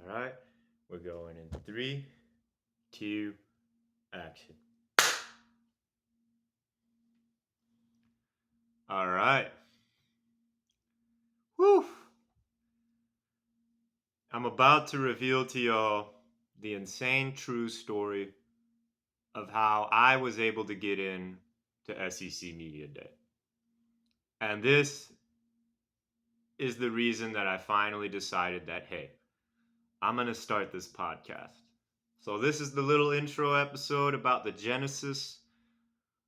right, we're going in 3, 2, action. All right. Whew. I'm about to reveal to y'all the insane true story of how I was able to get in to SEC Media Day. And this is the reason that I finally decided that, hey, I'm going to start this podcast. So, this is the little intro episode about the genesis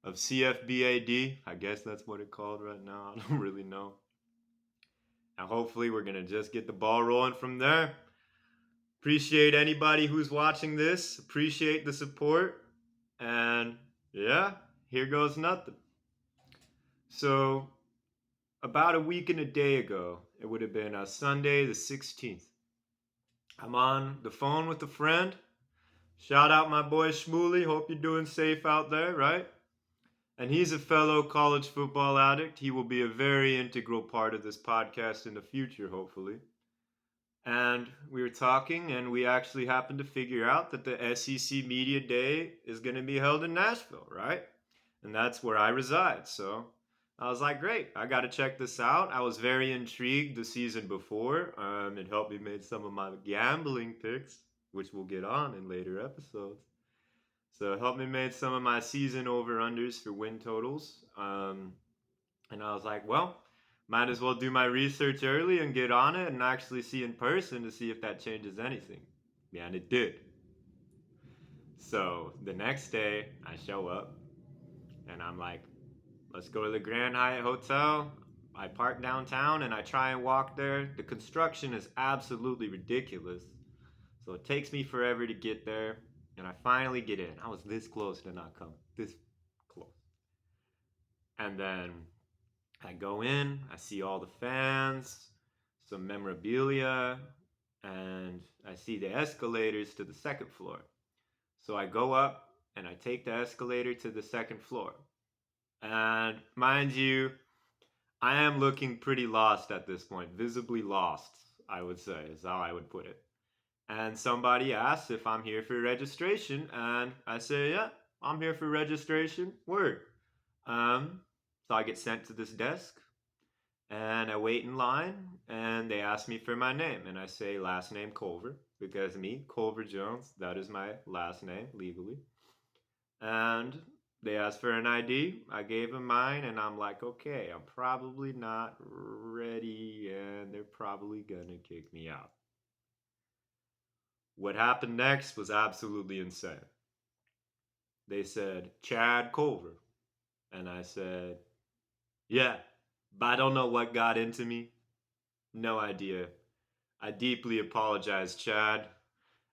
of CFBAD. I guess that's what it's called right now. I don't really know. And hopefully, we're going to just get the ball rolling from there. Appreciate anybody who's watching this. Appreciate the support. And yeah, here goes nothing. So, about a week and a day ago, it would have been Sunday the 16th. I'm on the phone with a friend. Shout out my boy Shmuley. Hope you're doing safe out there, right? And he's a fellow college football addict. He will be a very integral part of this podcast in the future, hopefully. And we were talking, and we actually happened to figure out that the SEC Media Day is going to be held in Nashville, right? And that's where I reside. So I was like, great, I got to check this out. I was very intrigued the season before. It helped me make some of my gambling picks, which we'll get on in later episodes. So it helped me make some of my season over-unders for win totals. And I was like, well, might as well do my research early and get on it and actually see in person to see if that changes anything. Yeah, and it did. So the next day, I show up and I'm like, let's go to the Grand Hyatt Hotel. I park downtown and I try and walk there. The construction is absolutely ridiculous. So it takes me forever to get there. And I finally get in. I was this close to not coming. This close. And then I go in, I see all the fans, some memorabilia, and I see the escalators to the second floor. So I go up and I take the escalator to the second floor. And mind you, I am looking pretty lost at this point, visibly lost, I would say, is how I would put it. And somebody asks if I'm here for registration, and I say, yeah, I'm here for registration. Word. So I get sent to this desk, and I wait in line, and they ask me for my name, and I say last name Culver, because me, Culver Jones, that is my last name legally. And they asked for an ID. I gave them mine, and I'm like, okay, I'm probably not ready, and they're probably gonna kick me out. What happened next was absolutely insane. They said, Chad Culver. And I said, yeah, but I don't know what got into me. No idea. I deeply apologize, Chad.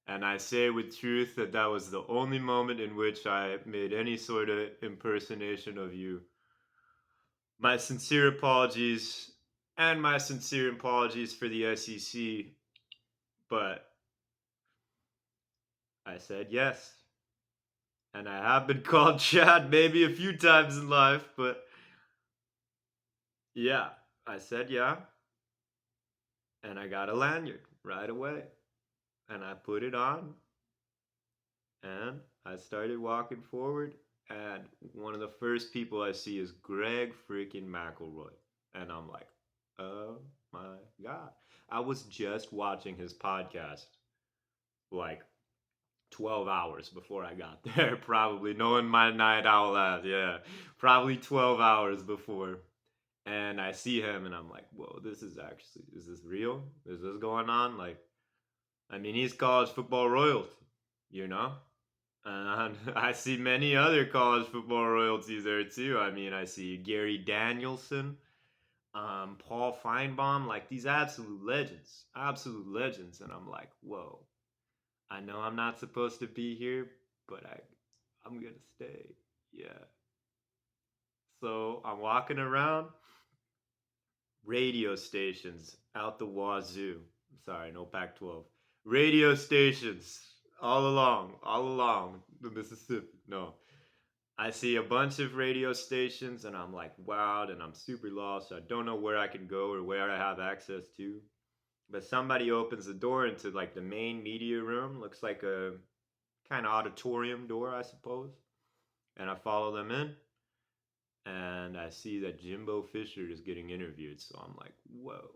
And I say with truth that that was the only moment in which I made any sort of impersonation of you. My sincere apologies, and my sincere apologies for the SEC, but I said yes. And I have been called Chad maybe a few times in life, but yeah, I said yeah. And I got a lanyard right away. And I put it on. And I started walking forward. And one of the first people I see is Greg freaking McElroy. And I'm like, oh my God. I was just watching his podcast like 12 hours before I got there, probably. Knowing my night owl ass, yeah. Probably 12 hours before. And I see him and I'm like, whoa, is this real? Is this going on? Like, I mean, he's college football royalty, you know? And I see many other college football royalties there too. I mean, I see Gary Danielson, Paul Feinbaum, like these absolute legends. And I'm like, whoa, I know I'm not supposed to be here, but I'm gonna stay. Yeah. So I'm walking around, radio stations out the wazoo. Sorry, no Pac-12. Radio stations all along the Mississippi. No, I see a bunch of radio stations and I'm like, wow, and I'm super lost. I don't know where I can go or where I have access to. But somebody opens the door into like the main media room. Looks like a kind of auditorium door, I suppose. And I follow them in, and I see that Jimbo Fisher is getting interviewed. So I'm like, whoa,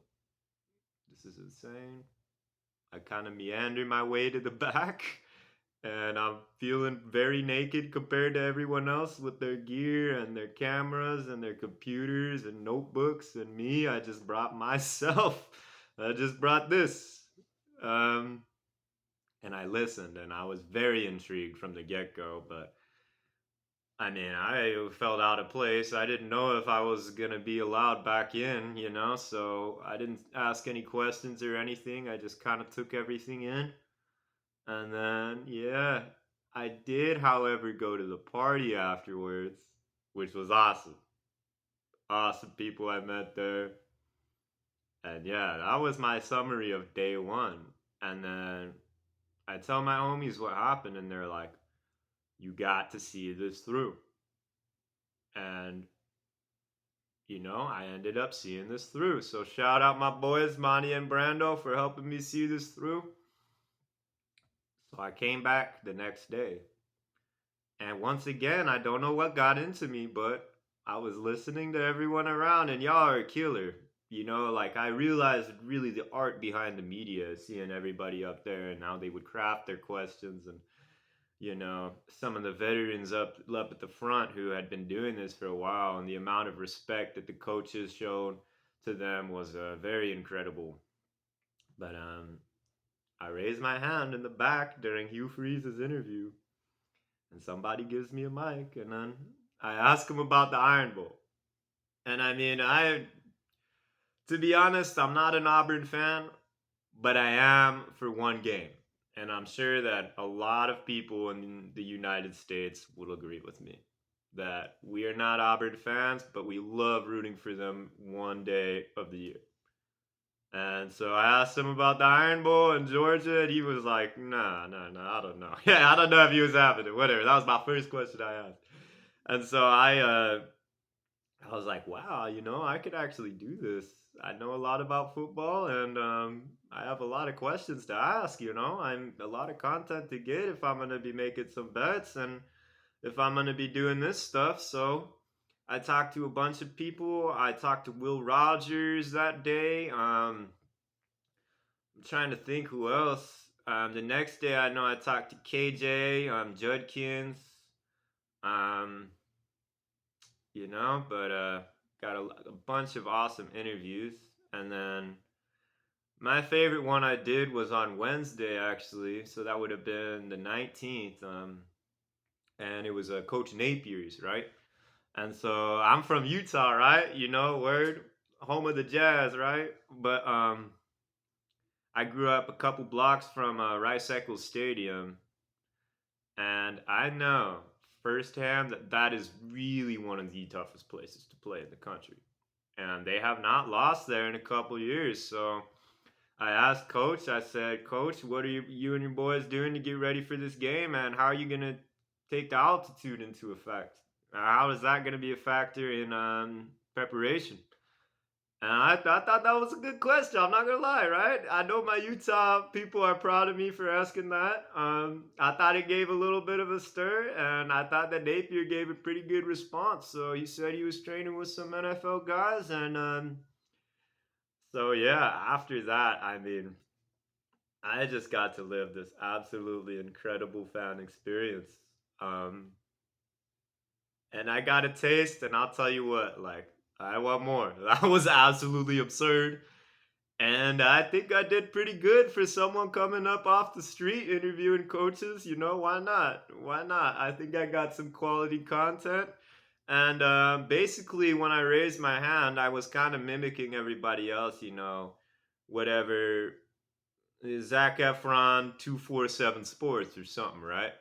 this is insane. I kind of meander my way to the back, and I'm feeling very naked compared to everyone else with their gear and their cameras and their computers and notebooks. And me, I just brought myself. I just brought this. Um, and I listened, and I was very intrigued from the get go. But I mean, I felt out of place. I didn't know if I was gonna be allowed back in, so I didn't ask any questions or anything. I just kind of took everything in. And then, yeah, I did, however, go to the party afterwards, which was awesome. Awesome people I met there. And yeah, that was my summary of day one. And then I tell my homies what happened, and they're like, you got to see this through. And, I ended up seeing this through. So shout out my boys, Monty and Brando, for helping me see this through. So I came back the next day. And once again, I don't know what got into me, but I was listening to everyone around, and y'all are a killer. Like I realized really the art behind the media, seeing everybody up there and how they would craft their questions, and some of the veterans up at the front who had been doing this for a while, and the amount of respect that the coaches showed to them was very incredible. But I raised my hand in the back during Hugh Freeze's interview, and somebody gives me a mic, and then I ask him about the Iron Bowl. And I mean, to be honest, I'm not an Auburn fan, but I am for one game. And I'm sure that a lot of people in the United States will agree with me that we are not Auburn fans, but we love rooting for them one day of the year. And so I asked him about the Iron Bowl in Georgia, and he was like, nah, nah, nah, I don't know. Yeah, I don't know if he was having it, whatever. That was my first question I asked. And so I was like, wow, I could actually do this. I know a lot about football, and I have a lot of questions to ask. I'm a lot of content to get if I'm gonna be making some bets and if I'm gonna be doing this stuff. So I talked to a bunch of people. I talked to Will Rogers that day. I'm trying to think who else. The next day, I know I talked to KJ, Judkins. Um, but got a bunch of awesome interviews. And then my favorite one I did was on Wednesday, actually. So that would have been the 19th. And it was Coach Napier's, right? And so I'm from Utah, right? Word, home of the Jazz, right? But I grew up a couple blocks from Rice Eccles Stadium, and I know firsthand that that is really one of the toughest places to play in the country. And they have not lost there in a couple years. So I asked Coach, I said, Coach, what are you and your boys doing to get ready for this game? And how are you going to take the altitude into effect? How is that going to be a factor in preparation? And I thought that was a good question. I'm not gonna lie, right? I know my Utah people are proud of me for asking that. I thought it gave a little bit of a stir, and I thought that Napier gave a pretty good response. So he said he was training with some NFL guys, and so yeah. After that, I mean, I just got to live this absolutely incredible fan experience. Um, and I got a taste, and I'll tell you what, like I want more. That was absolutely absurd. And I think I did pretty good for someone coming up off the street interviewing coaches. Why not? Why not? I think I got some quality content. And basically, when I raised my hand, I was kind of mimicking everybody else, whatever Zach Efron 247 Sports or something, right?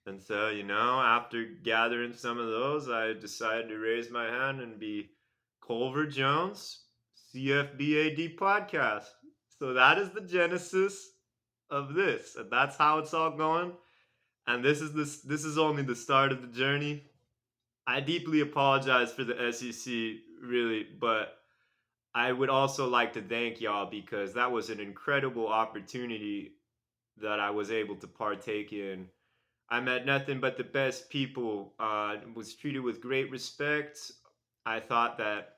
And so, after gathering some of those, I decided to raise my hand and be Culver Jones, CFBAD podcast. So that is the genesis of this. And that's how it's all going. And this is only the start of the journey. I deeply apologize for the SEC, really, but I would also like to thank y'all because that was an incredible opportunity that I was able to partake in. I met nothing but the best people, was treated with great respect. I thought that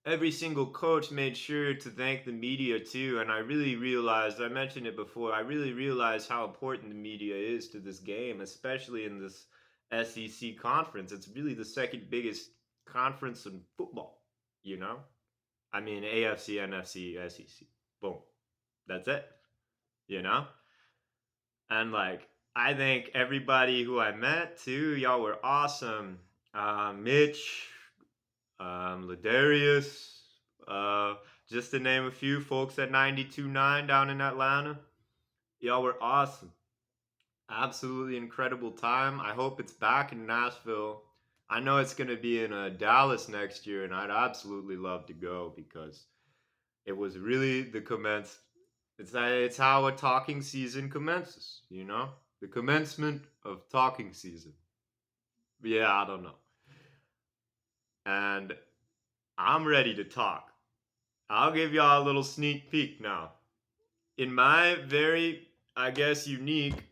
every single coach made sure to thank the media too. And I really realized, I mentioned it before, I really realized how important the media is to this game, especially in this SEC conference. It's really the second biggest conference in football, you know? I mean, AFC, NFC, SEC. Boom. That's it, you know? And like, I think everybody who I met too, y'all were awesome. Mitch, Ladarius, uh, just to name a few folks at 92.9 down in Atlanta. Y'all were awesome. Absolutely incredible time. I hope it's back in Nashville. I know it's going to be in Dallas next year, and I'd absolutely love to go because it was really the commence. It's how a talking season commences, you know? The commencement of talking season. Yeah, I don't know. And I'm ready to talk. I'll give y'all a little sneak peek now. In my very, I guess, unique,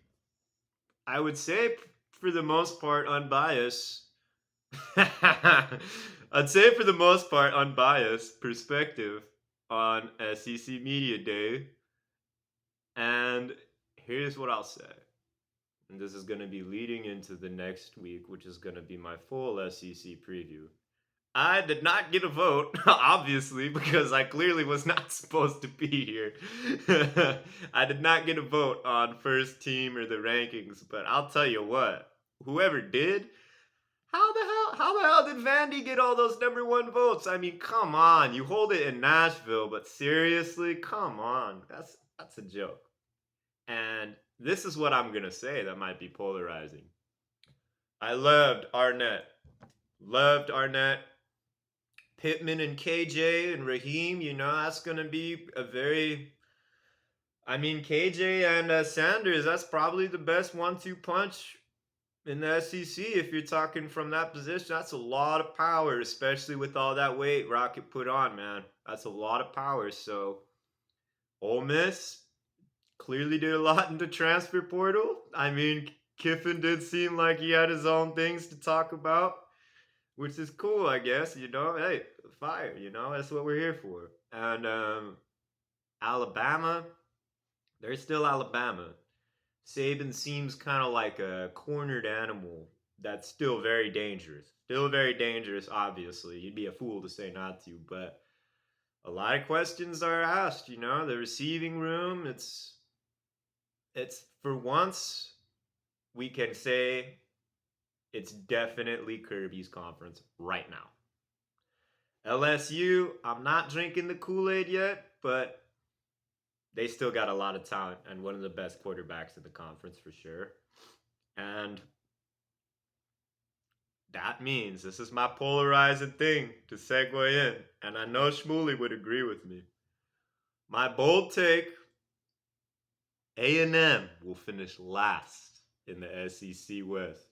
I would say for the most part unbiased, I'd say for the most part unbiased perspective on SEC Media Day. And here's what I'll say. And this is going to be leading into the next week, which is going to be my full SEC preview. I did not get a vote, obviously, because I clearly was not supposed to be here. I did not get a vote on first team or the rankings, but I'll tell you what, whoever did, how the hell did Vandy get all those #1 votes? I mean, come on, you hold it in Nashville, but seriously, come on, that's a joke. And this is what I'm gonna say that might be polarizing. I loved Arnett. Pittman and KJ and Raheem, that's going to be a very. I mean, KJ and Sanders, that's probably the best 1-2 punch in the SEC if you're talking from that position. That's a lot of power, especially with all that weight Rocket put on, man. That's a lot of power. So, Ole Miss clearly did a lot in the transfer portal. I mean, Kiffin did seem like he had his own things to talk about, which is cool, I guess. Hey, fire. That's what we're here for. And Alabama, they're still Alabama. Saban seems kind of like a cornered animal that's still very dangerous. Still very dangerous, obviously. You'd be a fool to say not to, but a lot of questions are asked. The receiving room. It's for once we can say it's definitely Kirby's conference right now. LSU, I'm not drinking the Kool-Aid yet, but they still got a lot of talent and one of the best quarterbacks in the conference for sure. And that means this is my polarizing thing to segue in. And I know Shmuley would agree with me. My bold take, A&M will finish last in the SEC West.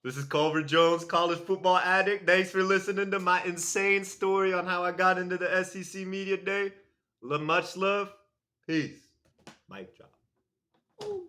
This is Culver Jones, college football addict. Thanks for listening to my insane story on how I got into the SEC Media Day. Much love. Peace. Mic drop. Ooh.